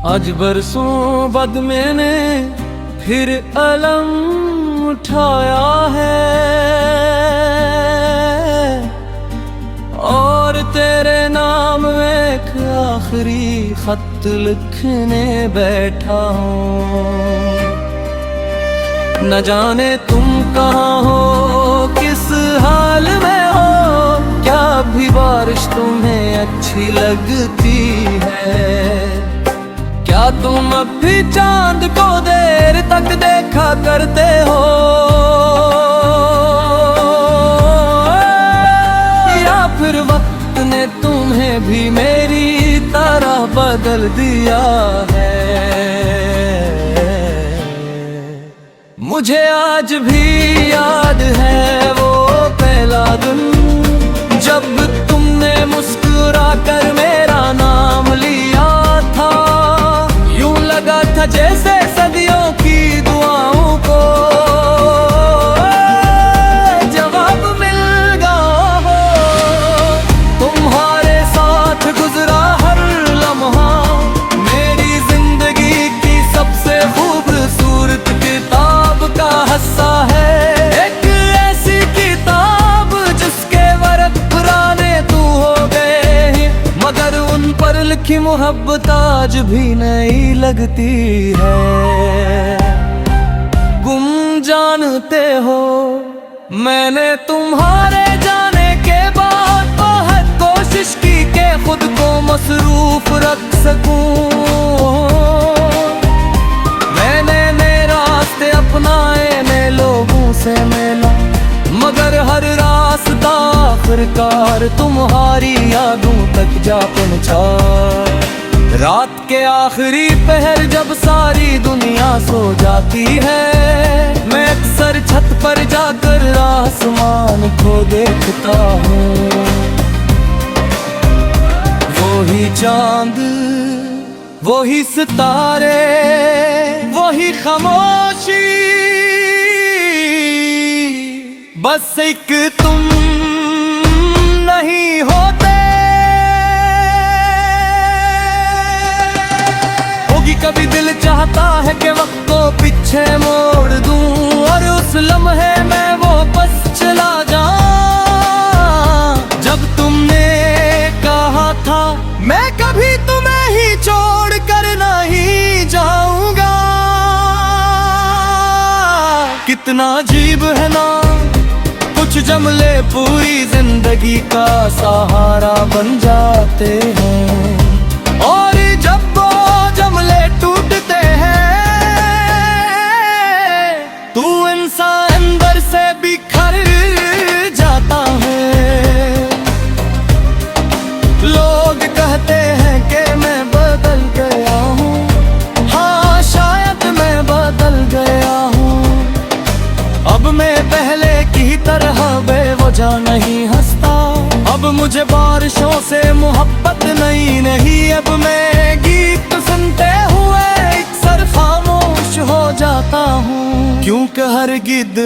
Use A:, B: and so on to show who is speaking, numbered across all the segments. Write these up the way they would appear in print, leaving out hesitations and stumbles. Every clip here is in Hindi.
A: आज बरसों बाद मैंने फिर अलम उठाया है और तेरे नाम एक आखिरी खत लिखने बैठा हूँ। न जाने तुम कहाँ हो, किस हाल में हो, क्या भी बारिश तुम्हें अच्छी लगती है? क्या तुम अब भी चांद को देर तक देखा करते हो, या फिर वक्त ने तुम्हें भी मेरी तरह बदल दिया है? मुझे आज भी याद है वो पहला दिन जब तुमने मुस्कुरा कर मेरा नाम लिया था। यूं लगा था जैसे सदियों की दुआओं को जवाब मिल गया हो। तुम्हारे साथ गुजरा हर लम्हा मेरी जिंदगी की सबसे खूबसूरत किताब का हिस्सा है। एक ऐसी किताब जिसके वर्क पुराने तू हो गए, मगर उन पर लिखी मोहब्बत आज भी नई लगती है। गुम जानते हो मैंने तुम्हारे जाने के बाद बहुत कोशिश की कि खुद को मसरूफ रख सकूं। मैंने रास्ते अपनाए, मैं लोगों से मिला, मगर हर रास्ता आखिरकार तुम्हारी यादों तक जा पहुंचा। रात के आखिरी पहर जब सारी दुनिया सो जाती है, मैं अक्सर छत पर जाकर आसमान को देखता हूँ। वही चांद, वही सितारे, वही खामोशी, बस एक तुम नहीं होते। होगी कभी दिल चाहता है कि वक्त को पीछे मोड़ दूं और उस लम्हे में वो बस चला जाऊं जब तुमने कहा था मैं कभी तुम्हें ही छोड़ कर नहीं जाऊंगा। कितना अजीब है ना, कुछ जमले पूरी जिंदगी का सहारा बन जाते हैं और जब वो जमले टूटते हैं तू इंसान अंदर से बिखर जाता है। लोग कहते हैं कि मैं बदल गया हूँ, हाँ शायद मैं बदल गया हूँ। अब मैं पहले की तरह बेवजह नहीं हंसता, अब मुझे बारिशों से मोहब्बत नहीं। अब मैं गीत सुनते हुए अक्सर खामोश हो जाता हूँ, क्योंकि हर गिद्ध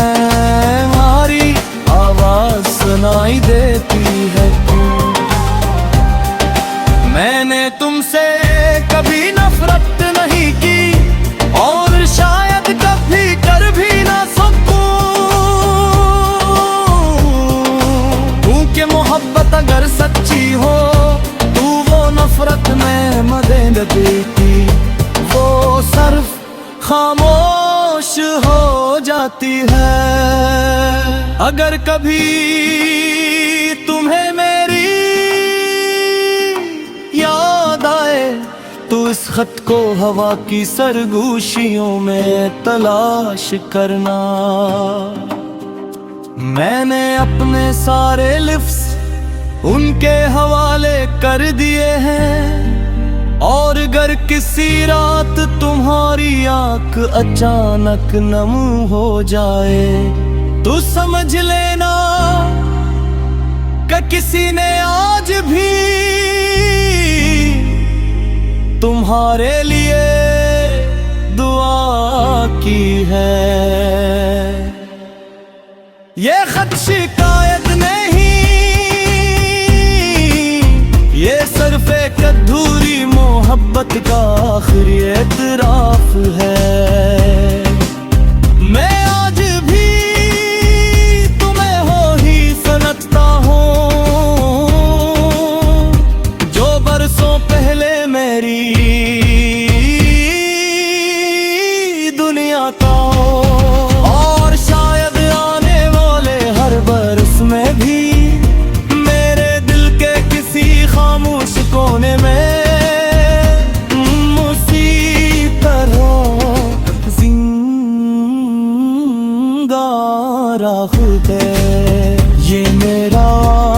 A: हमारी आवाज सुनाई देती है। मैंने तुमसे कभी नफरत नहीं की और शायद कभी कर भी ना सकूं, क्योंकि मोहब्बत अगर सच्ची हो तू वो नफरत में मदद देती, वो सिर्फ खामोश हो जाती है। अगर कभी तुम्हें मेरी याद आए तो इस खत को हवा की सरगोशियों में तलाश करना। मैंने अपने सारे लिफ्स उनके हवाले कर दिए हैं और अगर किसी रात तुम्हारी आंख अचानक नम हो जाए तो समझ लेना कि किसी ने आज भी तुम्हारे लिए दुआ की है। ये खत शिकायत नहीं, ये सिर्फ सिर्फ एक अधूरी मोहब्बत का आखिरी एतराफ है। मैं आज भी तुम्हें हो ही समझता हूँ, जो बरसों पहले मेरी दुनिया का हो। और शायद आने वाले हर बरस में भी मेरे दिल के किसी खामोश कोने में उसी तरह जिंदा रहते। ये मेरा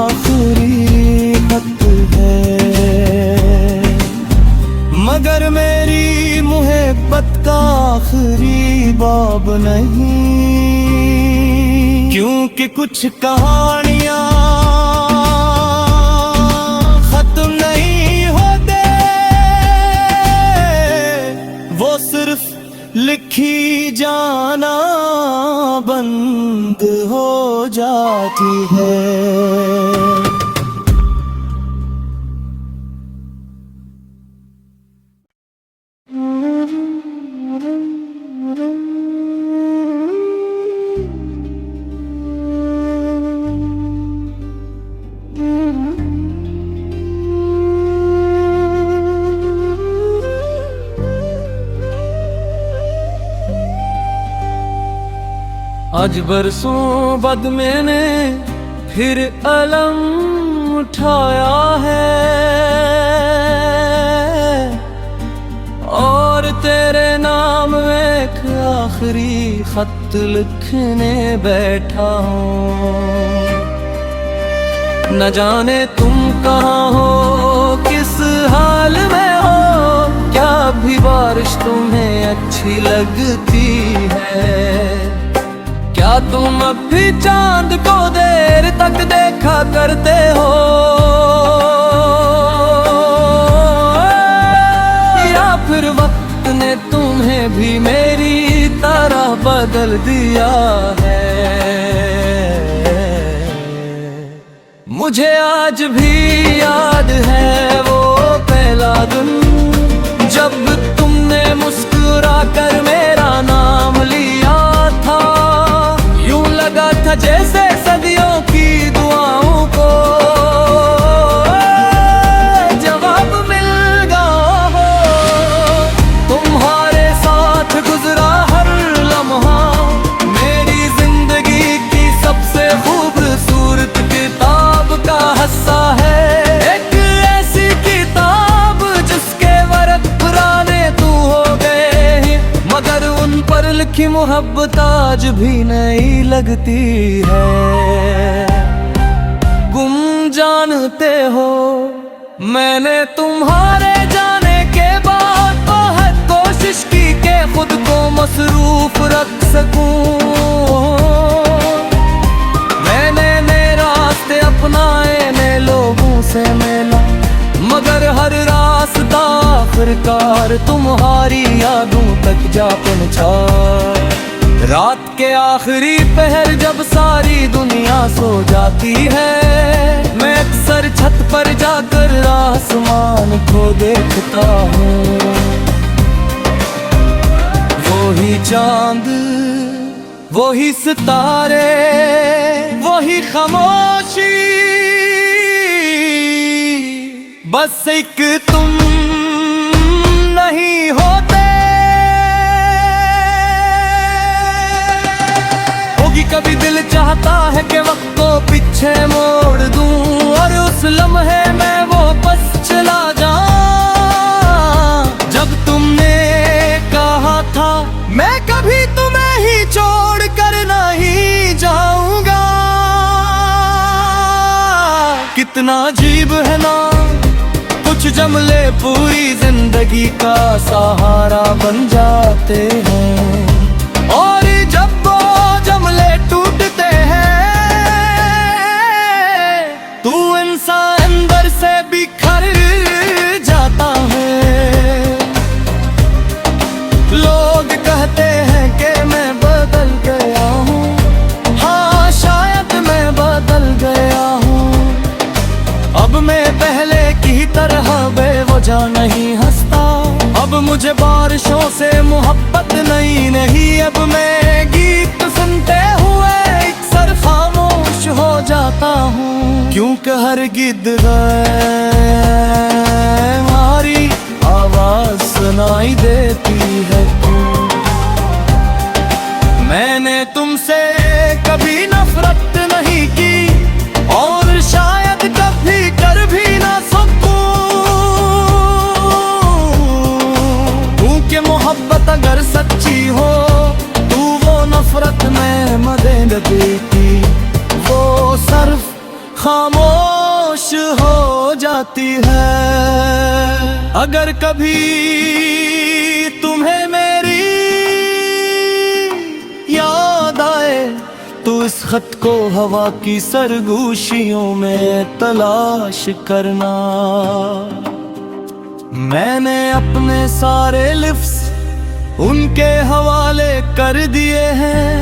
A: आखिरी खत है, मगर मेरी मुहब्बत का आखिरी बाब नहीं, क्योंकि कुछ कहानियां खत्म नहीं होते, वो सिर्फ लिखी जाना बंद हो जाती है। आज बरसों बाद मैंने फिर अलम उठाया है, और तेरे नाम में एक आखिरी खत लिखने बैठा हूँ। न जाने तुम कहाँ हो, किस हाल में हो, क्या भी बारिश तुम्हें अच्छी लगती है? क्या तुम अब भी चांद को देर तक देखा करते हो, या फिर वक्त ने तुम्हें भी मेरी तरह बदल दिया है? मुझे आज भी याद है वो पहला दिन, जब तुमने मुस्कुरा कर मेरा नाम लिया था। यूं लगा था जैसे सदियों की दुआओं को जवाब मिल गया हो। तुम्हारे साथ गुजरा हर लम्हा मेरी जिंदगी की सबसे खूबसूरत किताब का हिस्सा है। एक ऐसी किताब जिसके वर्क पुराने तू हो गए, मगर उन पर लिखी मोहब्बत आज भी नई लगती है। गुम जानते हो, मैंने तुम्हारे जाने के बाद बहुत कोशिश की कि खुद को मसरूफ रख सकूं। मैंने नए रास्ते अपनाए, नए लोगों से मिला, मगर हर रास्ता आखिरकार तुम्हारी यादों तक जा पहुंचा। रात के आखिरी पहर जब सारी दुनिया सो जाती है, मैं अक्सर छत पर जाकर आसमान को देखता हूँ। वो ही चांद, वो ही सितारे, वो ही खामोशी, बस एक तुम नहीं होते। होगी कभी दिल चाहता है कि वक्त को पीछे मोड़ दूं, और उस लम्हे में वो बस चला जाऊं जब तुमने कहा था मैं कभी तुम्हें ही छोड़ कर नहीं जाऊंगा। कितना अजीब है ना, कुछ जमले पूरी जिंदगी का सहारा बन जाते हैं, और जब वो जमले टूटते हैं तू इंसान अंदर से बिखर जाता है। लोग कहते हैं कि मैं बदल गया हूँ, हाँ शायद मैं बदल गया हूँ। अब मैं पहले की तरह हमेशा नहीं हंसता। अब मुझे बारिशों से मोहब्बत नहीं अब मैं गीत सुनते हुए अक्सर खामोश हो जाता हूँ, क्योंकि हर गिद्ध हमारी आवाज सुनाई देती है। मैंने तुमसे कभी नफरत नहीं की और शायद कभी कर भी ना सकूं, क्योंकि मोहब्बत अगर सच्ची हो तो वो नफरत में मदद देती, वो सिर्फ खामोश हो जाती है। अगर कभी तुम्हें मेरी याद आए तो इस खत को हवा की सरगोशियों में तलाश करना। मैंने अपने सारे लिफ्स उनके हवाले कर दिए हैं,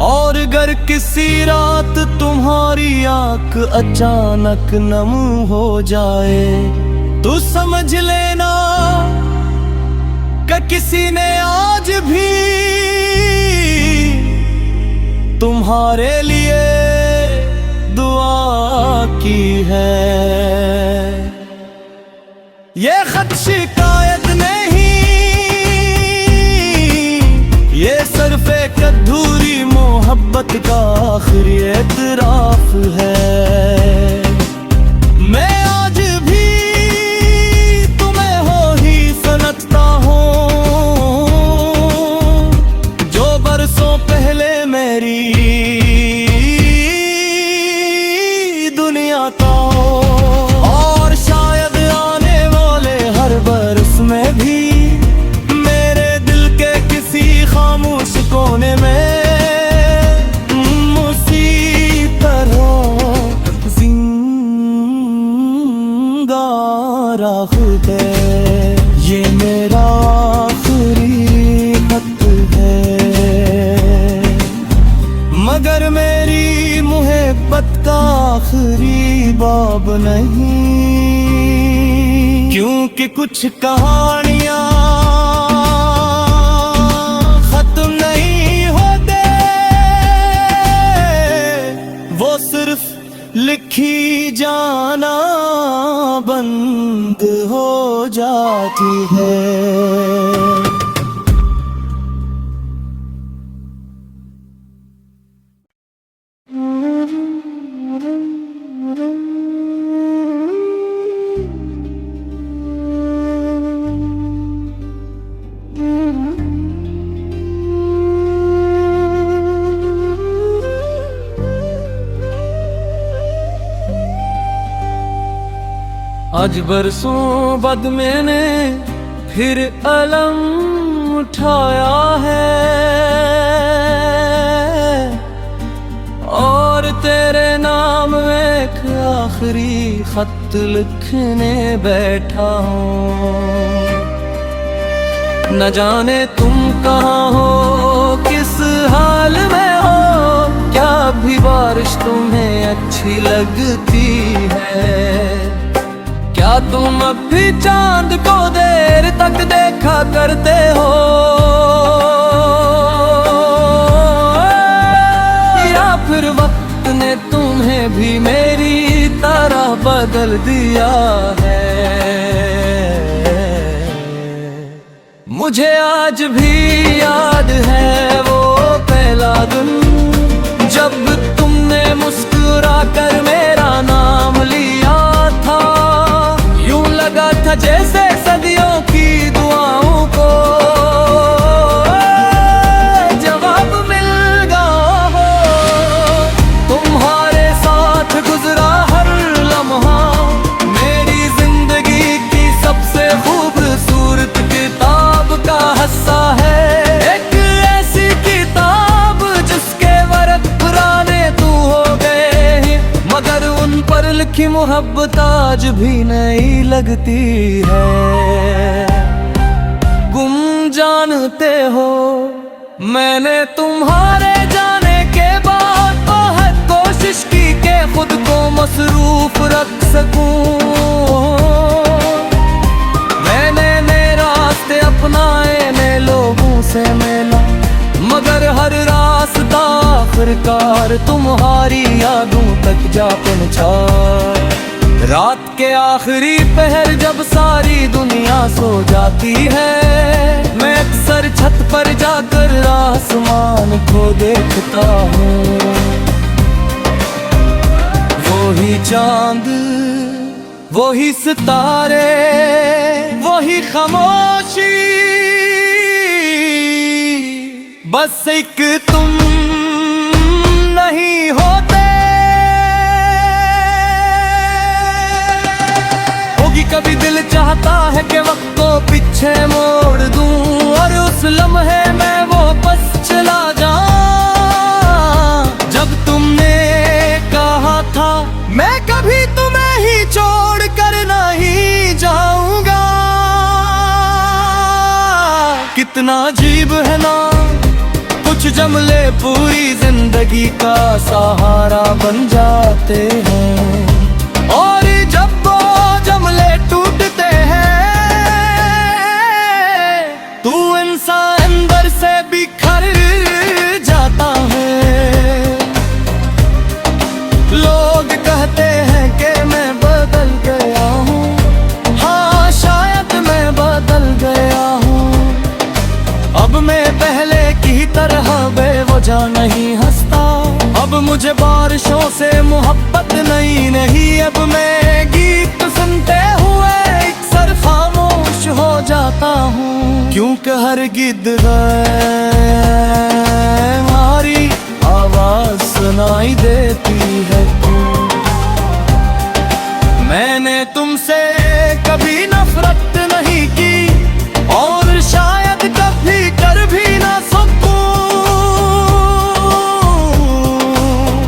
A: और अगर किसी रात तुम्हारी आंख अचानक नम हो जाए तो समझ लेना कि किसी ने आज भी तुम्हारे लिए दुआ की है। ये खत शिकायत नहीं, ये सिर्फ एक अधूरी मोहब्बत का आखिरी एतराफ है। मैं आज भी तुम्हें हो ही समझता हूँ, जो बरसों पहले मेरी दुनिया का, और शायद आने वाले हर बरस में भी मेरे दिल के किसी खामोश कोने में उसी तरह जिंदा रहते। ये मेरा आखिरी खत है, मगर मेरी मोहब्बत का आखिरी बाब नहीं, क्योंकि कुछ कहानियां खत्म नहीं होते, वो सिर्फ लिखी जाना बंद हो जाती है। आज बरसों बाद मैंने फिर अलम उठाया है, और तेरे नाम में एक आखिरी खत लिखने बैठा हूँ। न जाने तुम कहाँ हो, किस हाल में हो, क्या भी बारिश तुम्हें अच्छी लगती है, क्या तुम अब भी चांद को देर तक देखा करते हो, या फिर वक्त ने तुम्हें भी मेरी तरह बदल दिया है। मुझे आज भी याद है वो पहला दिन जब तुमने मुस्कुरा कर मेरा नाम लिया था। यूं लगा था जैसे सदियों की दुआओं को जवाब मिल गया हो। तुम्हारे साथ गुजरा हर लम्हा मेरी जिंदगी की सबसे खूबसूरत किताब का हिस्सा है। एक ऐसी किताब जिसके वर्क पुराने तू हो गए, मगर उन पर लिखी मोहब्बत आज भी नहीं लगती है। गुम जानते हो मैंने तुम्हारे जाने के बाद बहुत कोशिश की कि खुद को मसरूफ रख सकूं, आखिरकार तुम्हारी यादों तक जा पहुंचा। रात के आखिरी पहर जब सारी दुनिया सो जाती है, मैं अक्सर छत पर जाकर आसमान को देखता हूँ। वही चांद, वही सितारे, वही खामोशी, बस एक तुम नहीं होते। होगी कभी दिल चाहता है कि वक्त को पीछे मोड़ दूं और उस लम्हे में वो बस चला जाऊं जब तुमने कहा था मैं कभी तुम्हें ही छोड़ कर नहीं जाऊंगा। कितना अजीब है ना, कुछ जमले पूरी जिंदगी का सहारा बन जाते हैं, और जब वो जमले टूटते हैं तू इंसान अंदर से बिखर जाता है। लोग कहते हैं कि मैं बदल गया हूँ, हाँ शायद मैं बदल गया हूँ। अब मैं पहले की तरह बेवजह नहीं हंसता, अब मुझे बारिशों से मोहब्बत नहीं। अब मैं गीत सुनते हुए अक्सर खामोश हो जाता हूँ, क्योंकि हर गिद्ध हमारी आवाज सुनाई देती है। मैंने तुमसे कभी नफरत नहीं की और शायद कभी कर भी ना सकूं,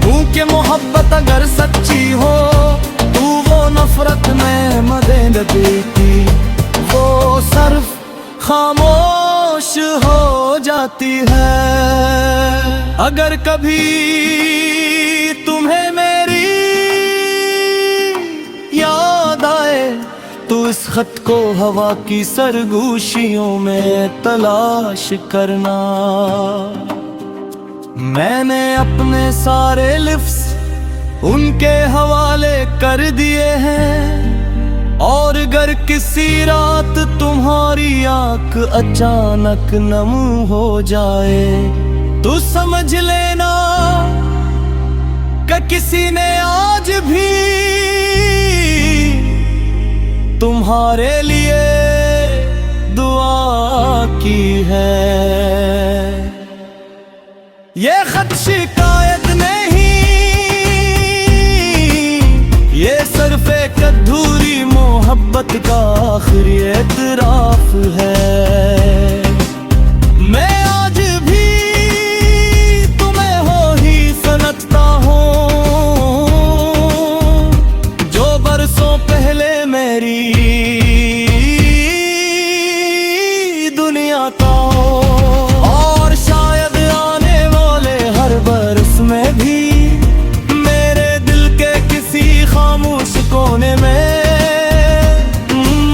A: क्योंकि मोहब्बत अगर सच्ची हो तू वो नफरत में मदे न देती, वो सिर्फ खामोश हो जाती है। अगर कभी तुम्हें मेरी याद आए तो इस खत को हवा की सरगोशियों में तलाश करना। मैंने अपने सारे लिफ्स उनके हवाले कर दिए हैं, और अगर किसी रात तुम्हारी आंख अचानक नम हो जाए तो समझ लेना कि किसी ने आज भी तुम्हारे लिए दुआ की है। ये खत शिकायत नहीं, ये सिर्फ एक अधूरी मोहब्बत का आखिरी एतराफ है। मैं आज भी तुम्हें हो ही समझता हूँ, जो बरसों पहले मेरी दुनिया का, और शायद आने वाले हर बरस में भी मेरे दिल के किसी खामोश कोने में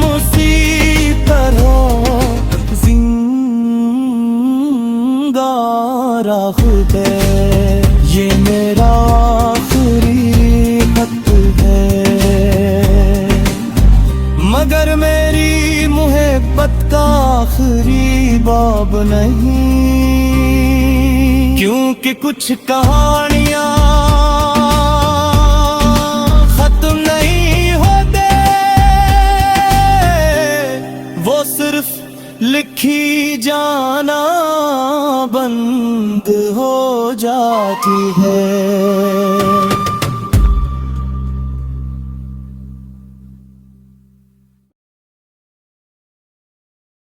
A: उसी तरह जिंदा रखते। ये मेरा आखिरी खत है, मगर मेरी मोहब्बत का आखिरी बाब नहीं, क्योंकि कुछ कहानियां खत्म नहीं होते, वो सिर्फ लिखी जाना बंद हो जाती है।